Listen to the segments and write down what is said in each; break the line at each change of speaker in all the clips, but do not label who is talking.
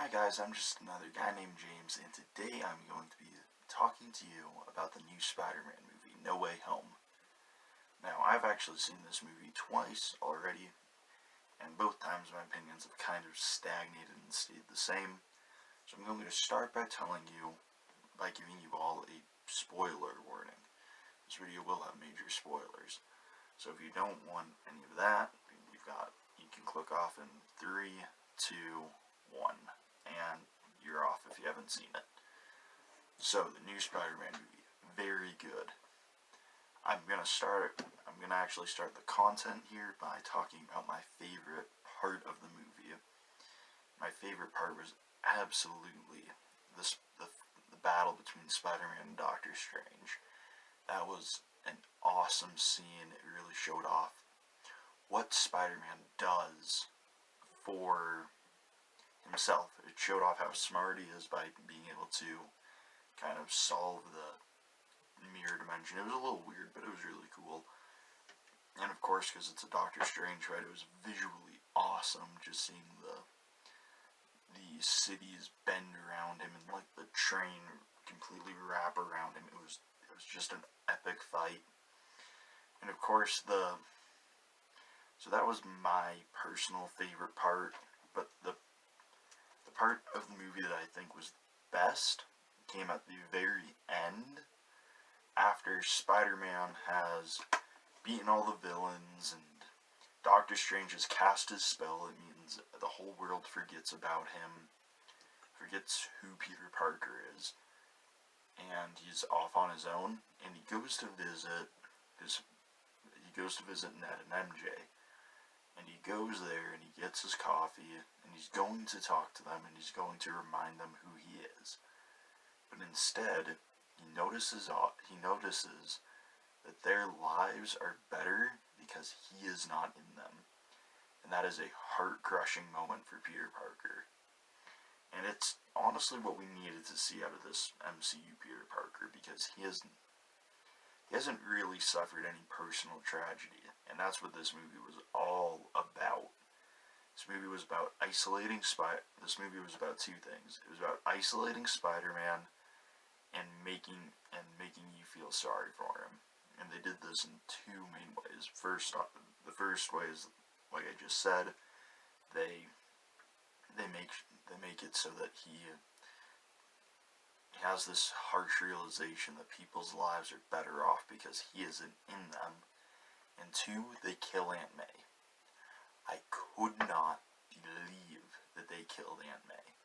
Hi guys, I'm just another guy named James, and today I'm going to be talking to you about the new Spider-Man movie, No Way Home. Now, I've actually seen this movie twice already, and both times my opinions have kind of stagnated and stayed the same. So I'm going to start by giving you all a spoiler warning. This video will have major spoilers. So if you don't want any of that, you can click off in 3, 2, 1, and you're off if you haven't seen it. So the new Spider-Man movie, very good. I'm gonna actually start the content here by talking about my favorite part of the movie. My favorite part was absolutely the battle between Spider-Man and Doctor Strange. That was an awesome scene. It really showed off what Spider-Man does for himself. It showed off how smart he is by being able to kind of solve the mirror dimension. It was a little weird, but it was really cool. And of course, because it's a Doctor Strange, right, it was visually awesome just seeing the cities bend around him and like the train completely wrap around him. It was just an epic fight. And of course so that was my personal favorite part, but the part of the movie that I think was best came at the very end, after Spider-Man has beaten all the villains and Doctor Strange has cast his spell. It means the whole world forgets about him, forgets who Peter Parker is, and he's off on his own, and he goes to visit Ned and MJ, and he goes there and he gets his coffee and he's going to talk to them and he's going to remind them who he is. But instead, he notices that their lives are better because he is not in them. And that is a heart-crushing moment for Peter Parker. And it's honestly what we needed to see out of this MCU Peter Parker, because he hasn't really suffered any personal tragedy, and that's what this movie was all about. This movie was about two things. It was about isolating Spider-Man and making you feel sorry for him. And they did this in two main ways. The first way is, like I just said, they make it so that he has this harsh realization that people's lives are better off because he isn't in them. And two, they kill Aunt May. I could not believe that they killed Aunt May,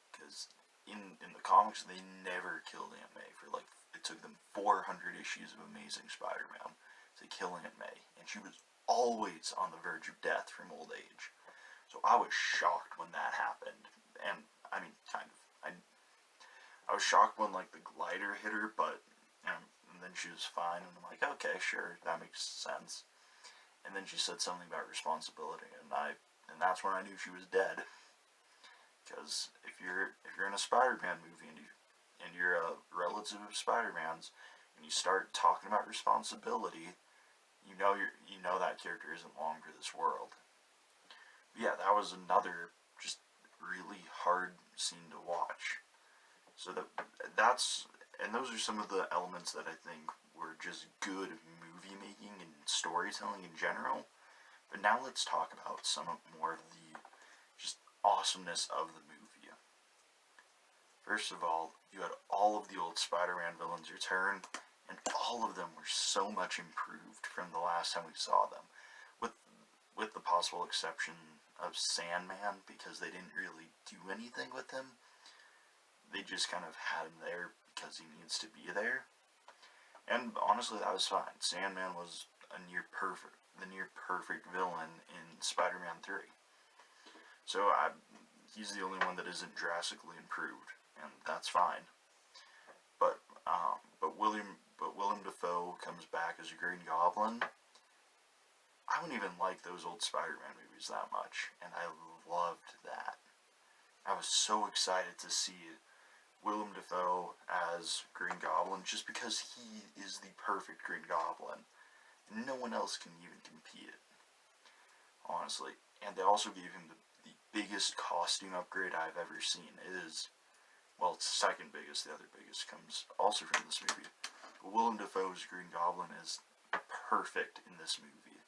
because in the comics they never killed Aunt May. It took them 400 issues of Amazing Spider-Man to kill Aunt May, and she was always on the verge of death from old age. So I was shocked when that happened, and I mean, kind of. I was shocked when the glider hit her, but and then she was fine, and I'm like, okay, sure, that makes sense. And then she said something about responsibility, and that's when I knew she was dead. Because if you're in a Spider-Man movie and you're a relative of Spider-Man's and you start talking about responsibility, you know that character isn't long for this world. But yeah, that was another just really hard scene to watch. So those are some of the elements that I think were just good movie making and storytelling in general. But now let's talk about some more of the just awesomeness of the movie. First of all, you had all of the old Spider-Man villains return, and all of them were so much improved from the last time we saw them, with the possible exception of Sandman, because they didn't really do anything with him. They just kind of had him there because he needs to be there. And honestly, that was fine. Sandman was the near perfect villain in Spider-Man 3. So he's the only one that isn't drastically improved, and that's fine. But William Dafoe comes back as a Green Goblin. I don't even like those old Spider-Man movies that much, and I loved that. I was so excited to see Willem Dafoe as Green Goblin, just because he is the perfect Green Goblin. No one else can even compete, honestly. And they also gave him the biggest costume upgrade I've ever seen. It is, well, it's the second biggest. The other biggest comes also from this movie. But Willem Dafoe's Green Goblin is perfect in this movie.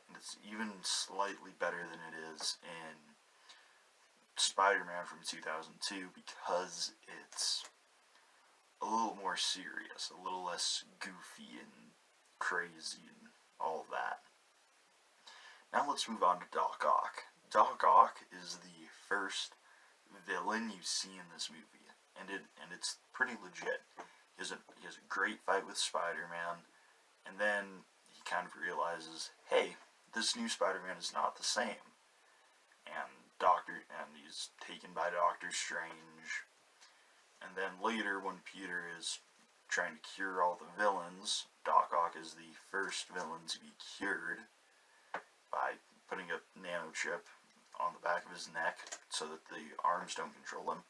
And it's even slightly better than it is in Spider-Man from 2002 because it's a little more serious, a little less goofy and crazy and all of that. Now let's move on to Doc Ock. Doc Ock is the first villain you see in this movie, and it's pretty legit. He has a great fight with Spider-Man, and then he kind of realizes, hey, this new Spider-Man is not the same. And he's taken by Doctor Strange. And then later, when Peter is trying to cure all the villains, Doc Ock is the first villain to be cured by putting a nano chip on the back of his neck so that the arms don't control him.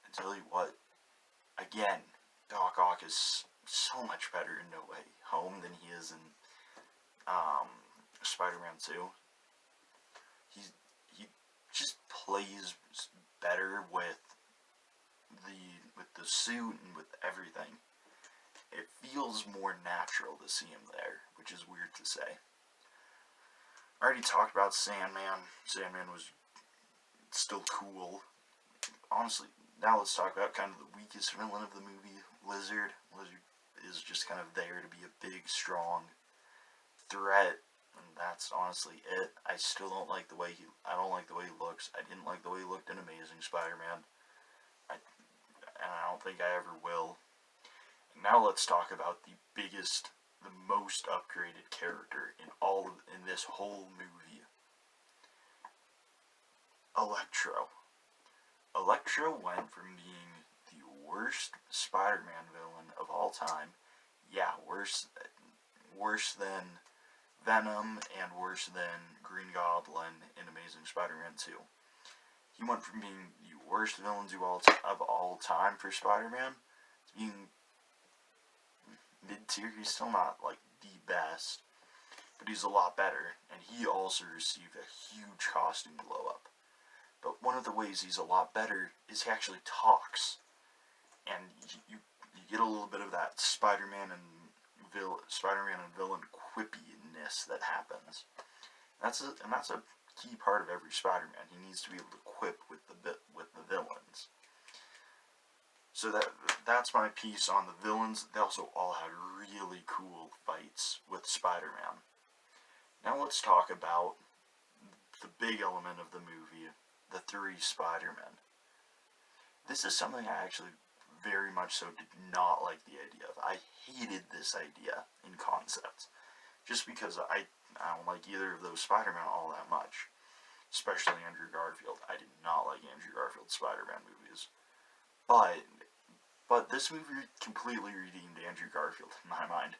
And tell you what, again, Doc Ock is so much better in No Way Home than he is in Spider-Man 2. He just plays better with the suit and with everything. It feels more natural to see him there, which is weird to say. I already talked about Sandman. Sandman was still cool. Honestly, now let's talk about kind of the weakest villain of the movie, Lizard. Lizard is just kind of there to be a big, strong threat, and that's honestly it. I still don't like the way I don't like the way he looks. I didn't like the way he looked in Amazing Spider-Man. And I don't think I ever will. And now let's talk about the most upgraded character in this whole movie. Electro. Electro went from being the worst Spider-Man villain of all time. Yeah, worse than Venom and worse than Green Goblin in Amazing Spider-Man 2. He went from being the worst villain of all time for Spider-Man to being mid-tier. He's still not like the best, but he's a lot better, and he also received a huge costume blow up. But one of the ways he's a lot better is he actually talks, and you get a little bit of that Spider-Man and villain quippiness that happens. That's a key part of every Spider-Man. He needs to be able to quip with the villains. So that's my piece on the villains. They also all had really cool fights with Spider-Man. Now let's talk about the big element of the movie, the 3 Spider-Men. This is something I actually very much so did not like the idea of. I hated this idea in concept, just because I don't like either of those Spider-Man all that much, especially Andrew Garfield. I did not like Andrew Garfield's Spider-Man movies, but this movie completely redeemed Andrew Garfield in my mind.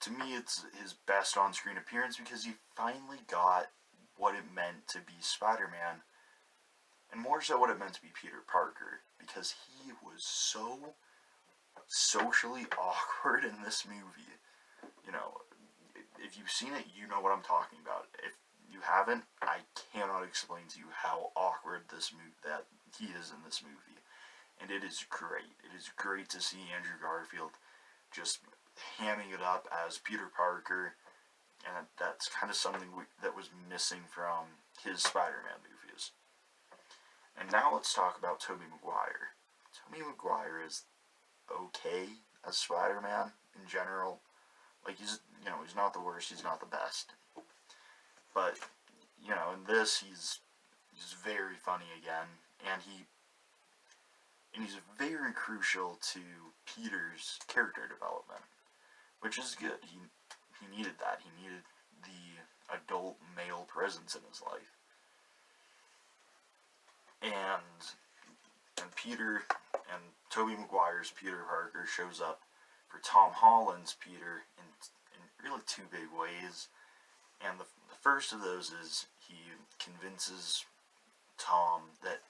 To me, it's his best on-screen appearance because he finally got what it meant to be Spider-Man, and more so what it meant to be Peter Parker, because he was so socially awkward in this movie. You know, if you've seen it, you know what I'm talking about. If you haven't, I cannot explain to you how awkward that he is in this movie. And it is great. It is great to see Andrew Garfield just hamming it up as Peter Parker, and that's kind of something that was missing from his Spider-Man movies. And now let's talk about Tobey Maguire. Tobey Maguire is okay as Spider-Man in general. Like, he's not the worst, he's not the best. But, in this, he's very funny again, and he's very crucial to Peter's character development, which is good. He needed that. He needed the adult male presence in his life. And Tobey Maguire's Peter Parker shows up for Tom Holland's Peter in really 2 big ways. And the first of those is he convinces Tom that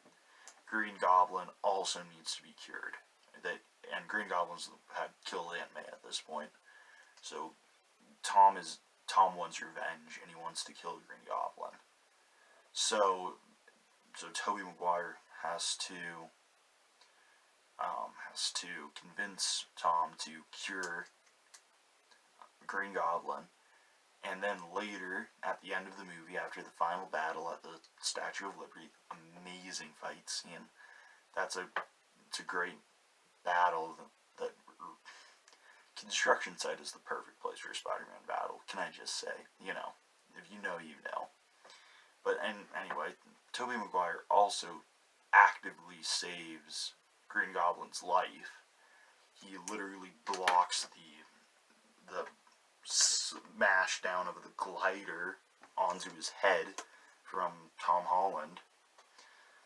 Green Goblin also needs to be cured. And Green Goblin's had killed Aunt May at this point. So Tom wants revenge, and he wants to kill Green Goblin. So, Tobey Maguire has to convince Tom to cure Green Goblin, and then later, at the end of the movie, after the final battle at the Statue of Liberty, amazing fight scene. It's a great battle. That construction site is the perfect place for a Spider-Man battle. Can I just say, if you know, you know. But anyway, Tobey Maguire also actively saves Green Goblin's life. He literally blocks the smash down of the glider onto his head from Tom Holland.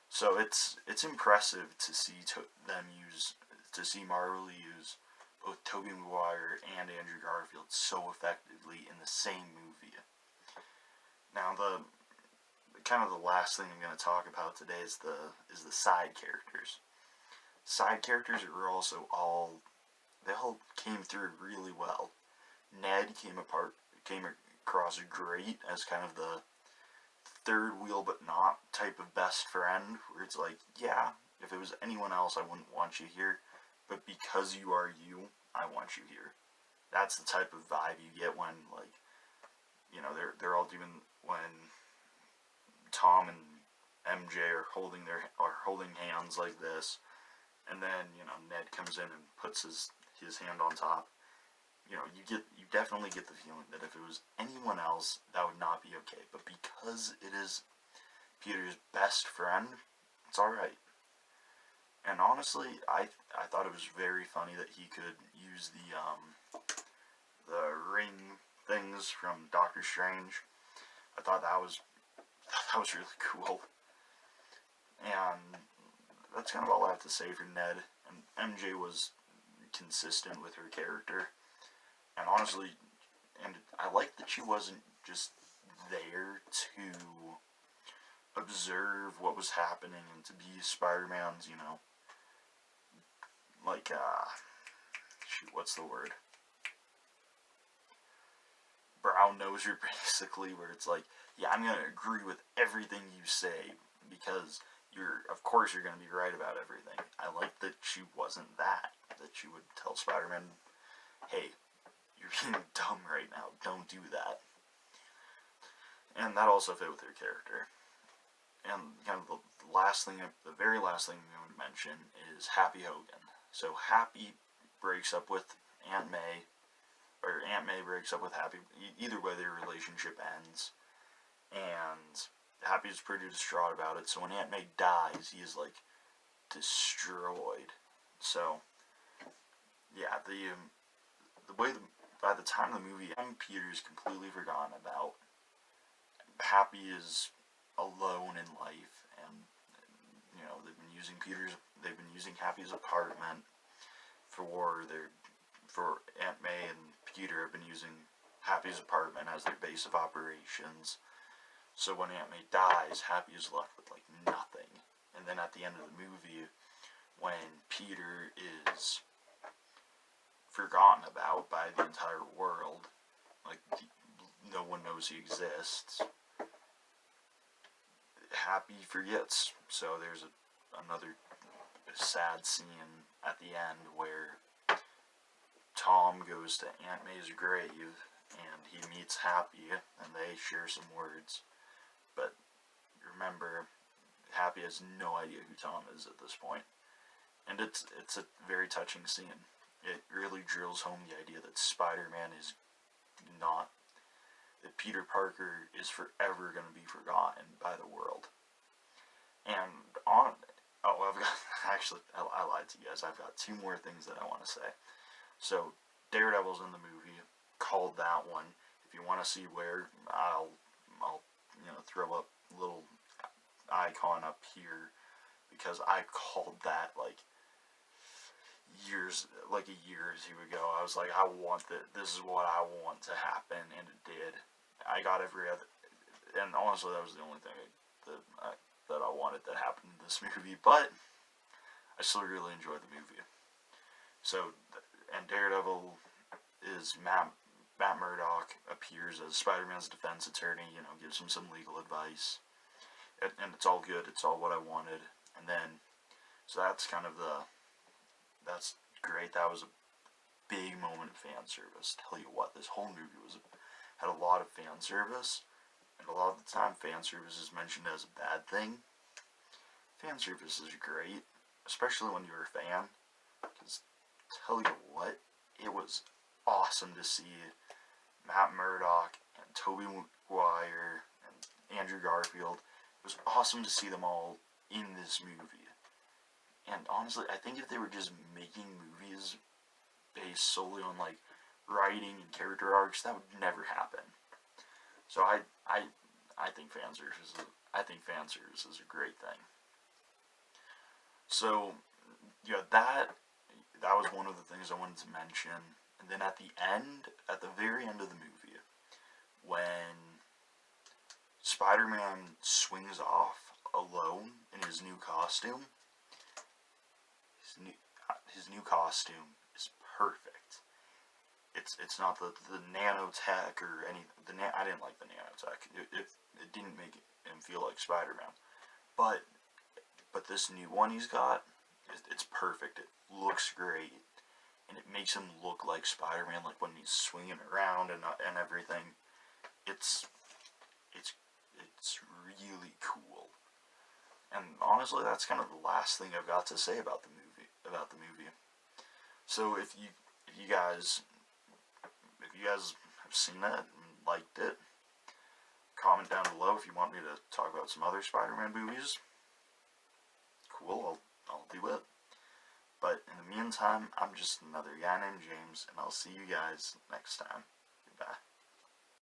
So it's impressive to see Marvel use both Tobey Maguire and Andrew Garfield so effectively in the same movie. Now the kind of the last thing I'm going to talk about today is the side characters. Side characters are also they all came through really well. Ned came across great as kind of the third wheel but not type of best friend, where it's like, yeah, if it was anyone else I wouldn't want you here, but because you are you, I want you here. That's the type of vibe you get when, like, they're all doing, when Tom and MJ are holding hands like this, and then Ned comes in and puts his hand on top. You definitely get the feeling that if it was anyone else, that would not be okay. But because it is Peter's best friend, it's all right. And honestly, I thought it was very funny that he could use the ring things from Doctor Strange. I thought that was really cool. And that's kind of all I have to say for Ned. And MJ was consistent with her character. And honestly, I like that she wasn't just there to observe what was happening and to be Spider-Man's, like, what's the word? Brown noser, basically, where it's like, yeah, I'm gonna agree with everything you say because of course you're gonna be right about everything. I like that she wasn't that she would tell Spider-Man, hey, you're being dumb right now, don't do that. And that also fit with her character. And kind of the very last thing I'm going to mention is Happy Hogan. So Happy breaks up with Aunt May, or Aunt May breaks up with Happy. Either way, their relationship ends, and Happy's pretty distraught about it. So when Aunt May dies, he is like destroyed. So yeah, by the time the movie ends, Peter's completely forgotten about. Happy is alone in life, and they've been using Happy's apartment for Aunt May, and Peter have been using Happy's apartment as their base of operations. So when Aunt May dies, Happy is left with like nothing. And then at the end of the movie, when Peter is forgotten about by the entire world, like no one knows he exists, Happy forgets. So there's another sad scene at the end where Tom goes to Aunt May's grave and he meets Happy and they share some words. But remember, Happy has no idea who Tom is at this point. And it's a very touching scene. It really drills home the idea that Spider-Man is not, that Peter Parker is forever going to be forgotten by the world. And I've got, actually, I lied to you guys. I've got two more things that I want to say. So, Daredevil's in the movie, called that one. If you want to see where, I'll throw up a little icon up here, because I called that like a year or two ago. I was like, this is what I want to happen, and it did. I got every other, and honestly, that was the only thing that I wanted that happened in this movie, but I still really enjoyed the movie. So, and Daredevil is Matt Murdock appears as Spider-Man's defense attorney, gives him some legal advice. and it's all good. It's all what I wanted. And then, so that's kind of that's great. That was a big moment of fan service. Tell you what, this whole movie had a lot of fan service, and a lot of the time, fan service is mentioned as a bad thing. Fan service is great, especially when you're a fan. Because tell you what, it was awesome to see Matt Murdock and Tobey Maguire and Andrew Garfield. It was awesome to see them all in this movie. And honestly, I think if they were just making movies based solely on like writing and character arcs, that would never happen. So I think fan service is a great thing. So yeah, that was one of the things I wanted to mention. And then at the very end of the movie, when Spider-Man swings off alone in his new costume, his new costume is perfect. It's not the nanotech or any I didn't like the nanotech. It didn't make him feel like Spider-Man, but this new one he's got, it's perfect. It looks great, and it makes him look like Spider-Man, like when he's swinging around and everything. It's it's it's really cool. And honestly, that's kind of the last thing I've got to say about the movie. So if you guys have seen it and liked it, comment down below if you want me to talk about some other Spider-Man movies. Cool, I'll do it. But in the meantime, I'm just another guy named James, and I'll see you guys next time.